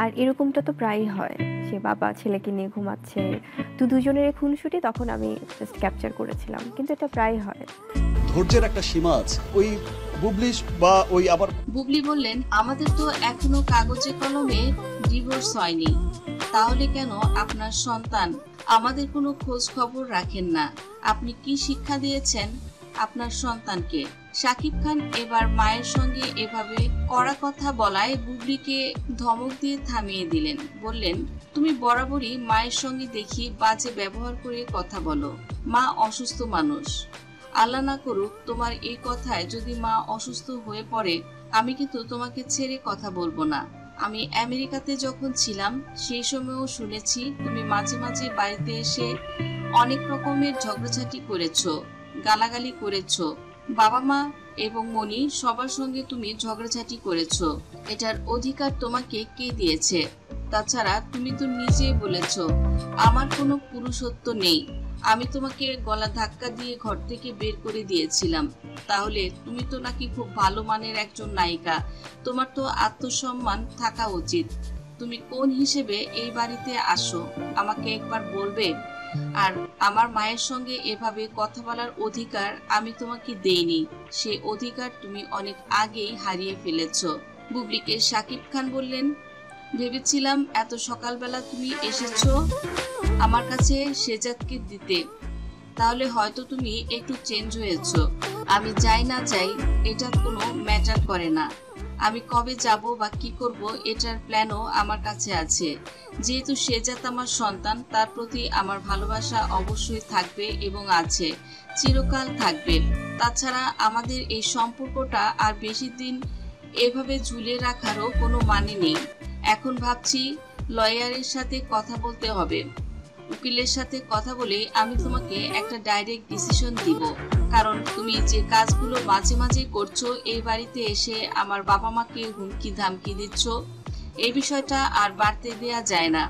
আর এরকমটা তো প্রায়ই হয়, সে বাবা ছেলেকে নিয়ে ঘুমাচ্ছে, তো দুজনের খুনসুটি তখন আমি জাস্ট ক্যাপচার করেছিলাম, কিন্তু এটা প্রায়ই হয়। ধৈর্যের একটা সীমা আছে। ওই বুবলি বা ওই আবার বুবলি বললেন, আমাদের তো এখনো কাগজে কলমে ডিভোর্স হয়নি, তাহলে কেন আপনার সন্তান আমাদের কোনো খোঁজ খবর রাখেন না? আপনি কি শিক্ষা দিয়েছেন আপনার সন্তানকে? শাকিব খান এবার মায়ের সঙ্গে এভাবে কড়া কথা বলায় বুবলিকে ধমক দিয়ে থামিয়ে দিলেন। বললেন, তুমি বরাবরই মায়ের সঙ্গে দেখি বাজে ব্যবহার করে কথা বলো। মা অসুস্থ মানুষ, আল্লাহ না করুক তোমার এই কথায় যদি মা অসুস্থ হয়ে পড়ে, আমি কিন্তু তোমাকে ছেড়ে কথা বলবো না। আমি আমেরিকাতে যখন ছিলাম সেই সময়ও শুনেছি তুমি মাঝে মাঝে বাড়িতে এসে অনেক রকমের ঝগড়াঝাটি করেছো, গালাগালি করেছো। বাবা মা এবং মনি সবার সঙ্গে তুমি ঝগড়াঝাটি করেছো। এটার অধিকার তোমাকে কে দিয়েছে? তাছাড়া তুমি তো নিজেই বলেছো আমার কোনো পুরুষত্ব নেই, আমি তোমাকে গলা ধাক্কা দিয়ে ঘর থেকে বের করে দিয়েছিলাম। তাহলে তুমি তো নাকি খুব ভালো মানের একজন নায়িকা, তোমার তো আত্মসম্মান থাকা উচিত। তুমি কোন হিসেবে এই বাড়িতে আসো আমাকে একবার বলবে? আর আমার মায়ের সঙ্গে এভাবে কথা বলার অধিকার আমি তোমাকে দেইনি, সে অধিকার তুমি অনেক আগেই হারিয়ে ফেলেছো। বুবলিকে শাকিব খান বললেন, ভেবেছিলাম এত সকালবেলা তুমি এসেছো আমার কাছে সেজাদকে দিতে, তাহলে হয়তো তুমি একটু চেঞ্জ হয়েছো। আমি যাই না যাই এটা কোনো ম্যাটার করে না, আমি কবে যাব বা কি করব এটার প্ল্যানও আমার কাছে আছে। যেহেতু সেজাত আমার সন্তান, তার প্রতি আমার ভালোবাসা অবশ্যই থাকবে এবং আছে, চিরকাল থাকবে। তাছাড়া আমাদের এই সম্পর্কটা আর বেশি দিন এভাবে ঝুলিয়ে রাখারও কোনো মানে নেই। এখন ভাবছি লয়ারের সাথে কথা বলতে হবে, উকিলের সাথে কথা বলে আমি তোমাকে একটা ডাইরেক্ট ডিসিশন দিব। কারণ তুমি যে কাজগুলো মাঝে মাঝে করছো, এই বাড়িতে এসে আমার বাবা মাকে হুমকি ধামকি দিচ্ছ, এই বিষয়টা আর বাড়তে দেয়া যায় না।